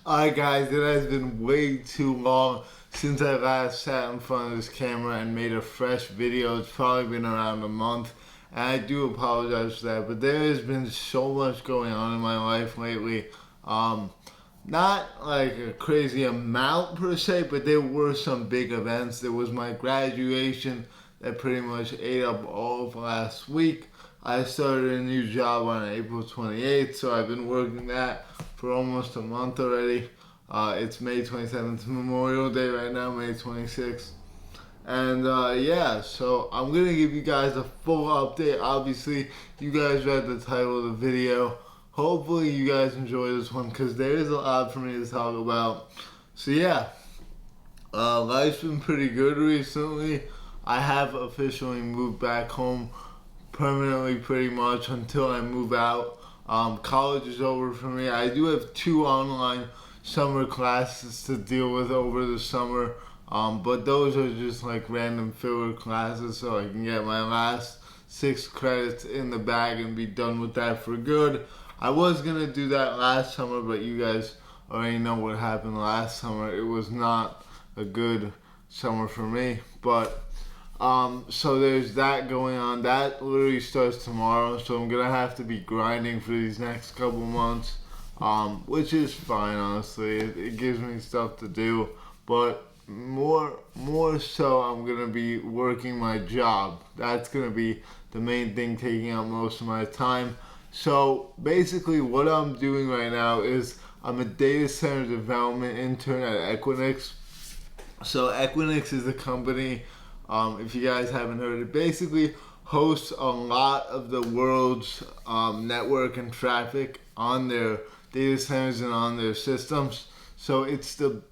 Alright guys, it has been way too long since I last sat in front of this camera and made a fresh video. It's probably been around a month, and I do apologize for that, but there has been so much going on in my life lately. Not like a crazy amount per se, but there were some big events. There was my graduation that pretty much ate up all of last week. I started a new job on April 28th, so I've been working that for almost a month already. It's May 27th, Memorial Day right now, May 26th. And yeah, so I'm going to give you guys a full update. Obviously, you guys read the title of the video. Hopefully you guys enjoy this one because there is a lot for me to talk about. So yeah, life's been pretty good recently. I have officially moved back home permanently pretty much until I move out. College is over for me. I do have 2 online summer classes to deal with over the summer, but those are just like random filler classes so I can get my last 6 credits in the bag and be done with that for good. I was gonna do that last summer, but you guys already know what happened last summer. It was not a good summer for me, but so there's that going on. That literally starts tomorrow, so I'm gonna have to be grinding for these next couple months, which is fine, honestly. It gives me stuff to do, but more so I'm gonna be working my job. That's gonna be the main thing taking up most of my time. So basically what I'm doing right now is I'm a data center development intern at Equinix. So Equinix is a company, if you guys haven't heard it, basically hosts a lot of the world's network and traffic on their data centers and on their systems. So it's the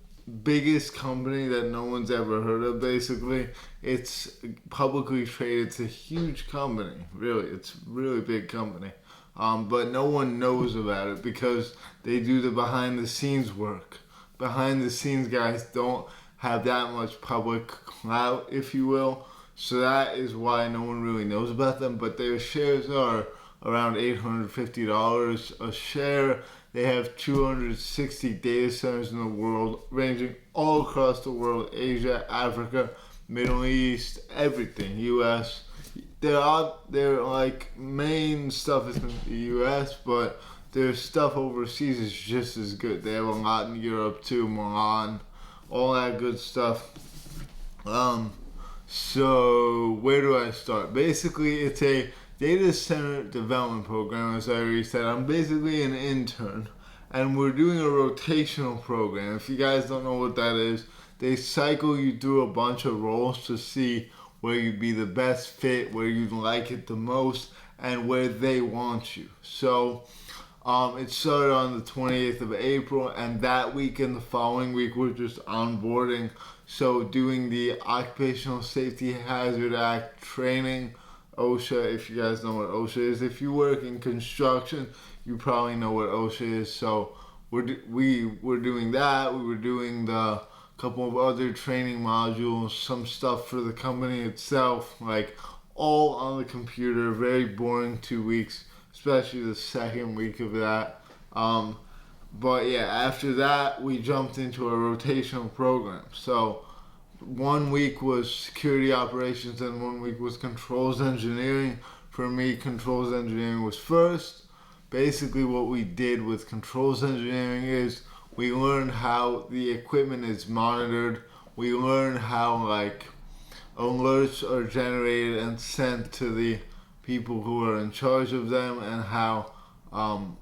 biggest company that no one's ever heard of, basically. It's publicly traded. It's a huge company, really. It's a really big company. But no one knows about it because they do the behind the scenes work. Behind the scenes guys don't have that much public clout, if you will. So that is why no one really knows about them. But their shares are around $850 a share. They have 260 data centers in the world, ranging all across the world: Asia, Africa, Middle East, everything, US. Their like main stuff is in the US, but their stuff overseas is just as good. They have a lot in Europe too, Milan, all that good stuff. So where do I start? Basically, it's a data center development program, as I already said. I'm basically an intern, and we're doing a rotational program. If you guys don't know what that is, they cycle you through a bunch of roles to see where you'd be the best fit, where you'd like it the most, and where they want you. So it started on the 28th of April, and that week and the following week we're just onboarding. So doing the Occupational Safety Hazard Act training, OSHA, if you guys know what OSHA is. If you work in construction, you probably know what OSHA is. So we were doing that. We were doing the couple of other training modules, some stuff for the company itself, like all on the computer. Very boring 2 weeks, especially the second week of that. But yeah, after that, we jumped into a rotational program. So 1 week was security operations and 1 week was controls engineering. For me, controls engineering was first. Basically what we did with controls engineering is we learned how the equipment is monitored. We learned how like alerts are generated and sent to the people who are in charge of them, and how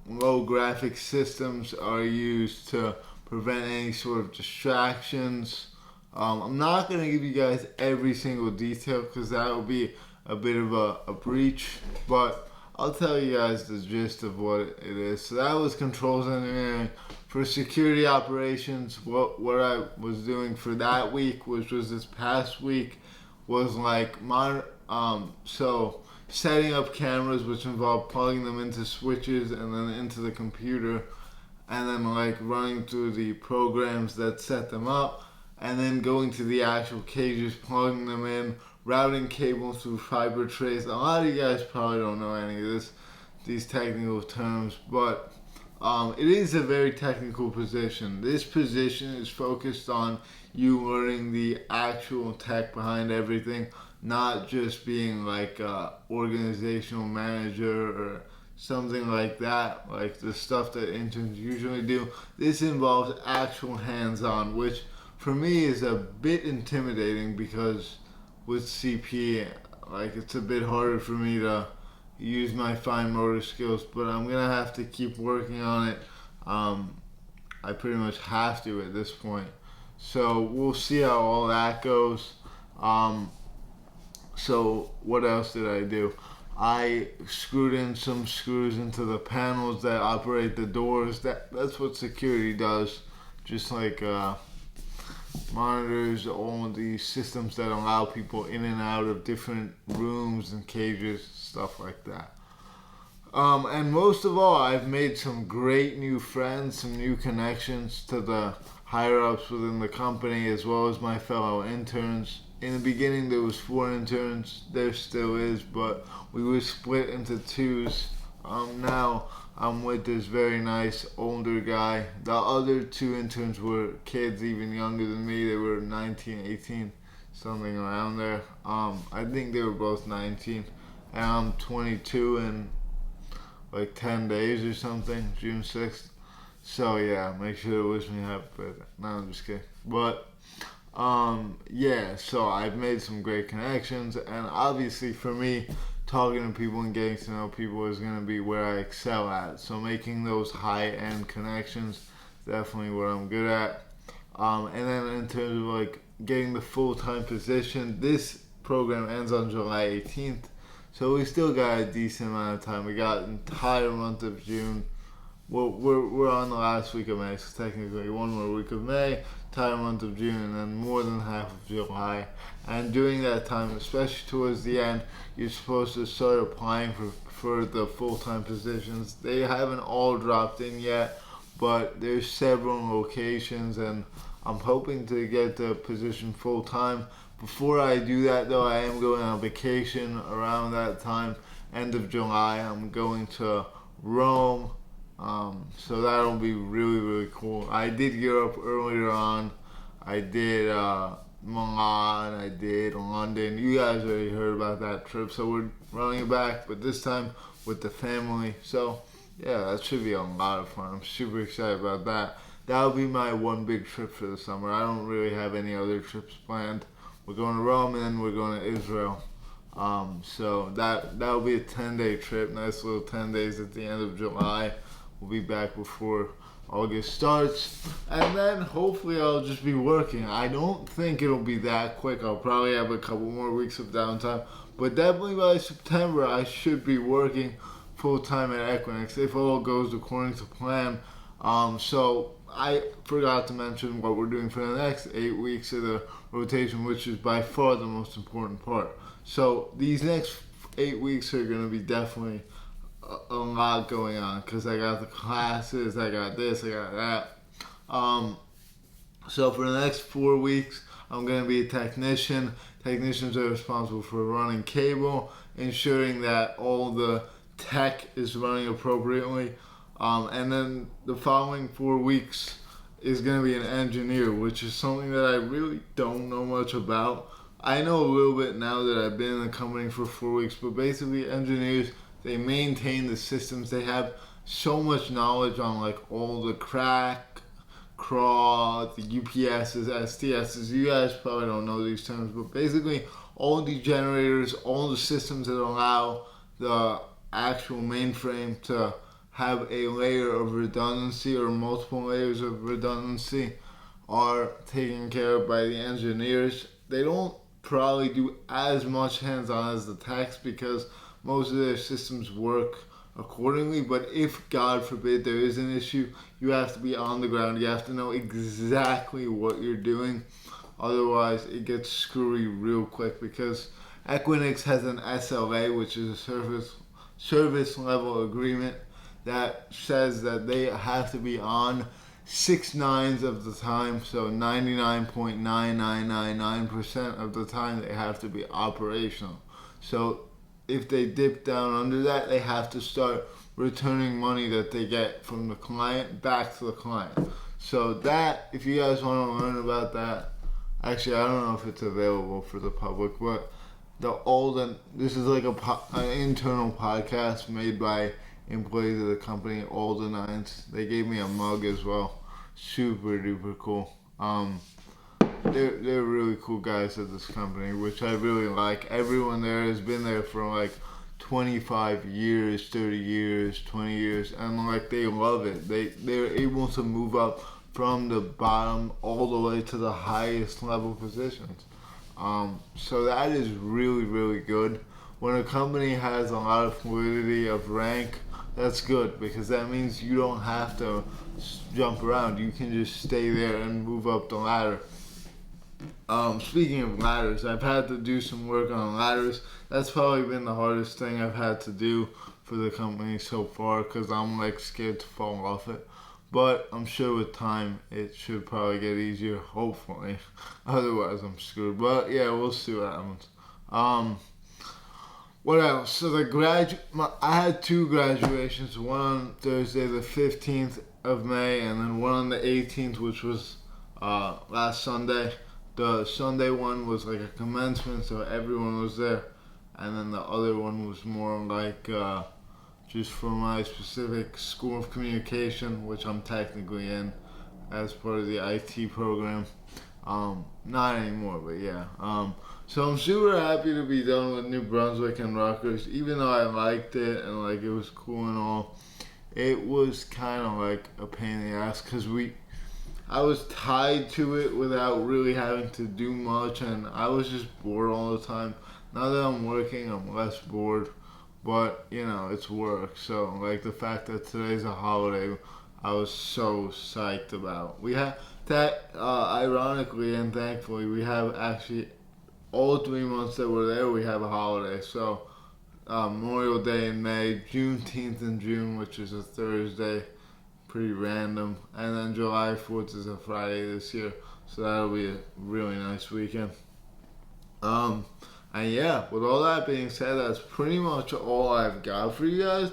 low graphic systems are used to prevent any sort of distractions. I'm not going to give you guys every single detail because that would be a bit of a breach, but I'll tell you guys the gist of what it is. So that was controls engineering. For security operations, what I was doing for that week, which was this past week, was like so setting up cameras, which involved plugging them into switches and then into the computer, and then like running through the programs that set them up, and then going to the actual cages, plugging them in, routing cables through fiber trays. A lot of you guys probably don't know any of these technical terms, but it is a very technical position. This position is focused on you learning the actual tech behind everything, not just being like a organizational manager or something like that, like the stuff that interns usually do. This involves actual hands-on, which for me is a bit intimidating because with CP, like it's a bit harder for me to use my fine motor skills, but I'm gonna have to keep working on it. I pretty much have to at this point. So we'll see how all that goes. So what else did I do? I screwed in some screws into the panels that operate the doors. That's what security does. Just like monitors all these systems that allow people in and out of different rooms and cages, stuff like that. And most of all, I've made some great new friends, some new connections to the higher ups within the company, as well as my fellow interns. In the beginning, there was 4 interns. There still is, but we were split into twos. Now I'm with this very nice older guy. The other 2 interns were kids even younger than me. They were 19, 18, something around there. I think they were both 19, and I'm 22 in like 10 days or something, June 6th. So yeah, make sure to wish me happy birthday. No, I'm just kidding. But yeah, so I've made some great connections, and obviously for me, talking to people and getting to know people is going to be where I excel at. So making those high-end connections, definitely what I'm good at. And then in terms of like getting the full-time position, this program ends on July 18th. So we still got a decent amount of time. We got an entire month of June. Well, we're on the last week of May, so technically one more week of May, entire month of June, and then more than half of July. And during that time, especially towards the end, you're supposed to start applying for the full-time positions. They haven't all dropped in yet, but there's several locations, and I'm hoping to get the position full-time. Before I do that, though, I am going on vacation around that time, end of July. I'm going to Rome. So that'll be really, really cool. I did Europe earlier on. I did Milan. I did London. You guys already heard about that trip, so we're running it back, but this time with the family. So yeah, that should be a lot of fun. I'm super excited about that. That'll be my one big trip for the summer. I don't really have any other trips planned. We're going to Rome and then we're going to Israel. So that'll be a 10-day trip. Nice little 10 days at the end of July. We'll be back before August starts, and then hopefully I'll just be working. I don't think it'll be that quick. I'll probably have a couple more weeks of downtime, but definitely by September I should be working full-time at Equinix if all goes according to plan. So I forgot to mention what we're doing for the next 8 weeks of the rotation, which is by far the most important part. So these next 8 weeks are going to be definitely a lot going on because I got the classes, I got this, I got that. So for the next 4 weeks, I'm going to be a technician. Technicians are responsible for running cable, ensuring that all the tech is running appropriately. And then the following 4 weeks is going to be an engineer, which is something that I really don't know much about. I know a little bit now that I've been in the company for 4 weeks, but basically engineers, they maintain the systems. They have so much knowledge on like all the crawl, the UPSs, STSs. You guys probably don't know these terms, but basically all the generators, all the systems that allow the actual mainframe to have a layer of redundancy or multiple layers of redundancy are taken care of by the engineers. They don't probably do as much hands-on as the techs because most of their systems work accordingly, but if, God forbid, there is an issue, you have to be on the ground. You have to know exactly what you're doing. Otherwise, it gets screwy real quick because Equinix has an SLA, which is a service level agreement that says that they have to be on 6 nines of the time, so 99.9999% of the time they have to be operational. So if they dip down under that, they have to start returning money that they get from the client back to the client. So that, if you guys want to learn about that, actually I don't know if it's available for the public, but this is like an internal podcast made by employees of the company, Olden Nines. They gave me a mug as well. Super duper cool. They're really cool guys at this company, which I really like. Everyone there has been there for like 25 years, 30 years, 20 years, and like they love it. They're able to move up from the bottom all the way to the highest level positions. So that is really, really good. When a company has a lot of fluidity of rank, that's good, because that means you don't have to jump around. You can just stay there and move up the ladder. Speaking of ladders, I've had to do some work on ladders. That's probably been the hardest thing I've had to do for the company so far, because I'm like scared to fall off it. But I'm sure with time it should probably get easier, hopefully. Otherwise I'm screwed. But yeah, we'll see what happens. What else? So I had 2 graduations, one on Thursday the 15th of May, and then one on the 18th, which was last Sunday. The Sunday one was like a commencement, so everyone was there, and then the other one was more like just for my specific School of Communication, which I'm technically in as part of the IT program. Not anymore, but yeah. So I'm super happy to be done with New Brunswick and Rutgers, even though I liked it and like it was cool and all. It was kind of like a pain in the ass, because I was tied to it without really having to do much, and I was just bored all the time. Now that I'm working, I'm less bored, but you know, it's work. So like the fact that today's a holiday, I was so psyched about. We have that, ironically and thankfully, we have actually all 3 months that we're there, we have a holiday. So Memorial Day in May, Juneteenth in June, which is a Thursday, pretty random, and then July 4th is a Friday this year, so that'll be a really nice weekend. And yeah, with all that being said, that's pretty much all I've got for you guys.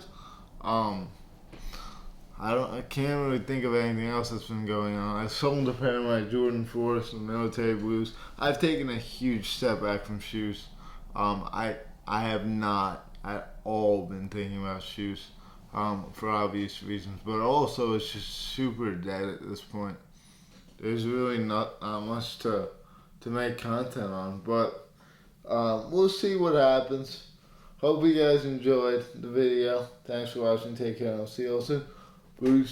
I can't really think of anything else that's been going on. I sold a pair of my Jordan 4s, the military blues. I've taken a huge step back from shoes. I have not at all been thinking about shoes, for obvious reasons, but also it's just super dead at this point. There's really not much to make content on, but we'll see what happens. Hope you guys enjoyed the video. Thanks for watching. Take care, and I'll see you all soon. Peace.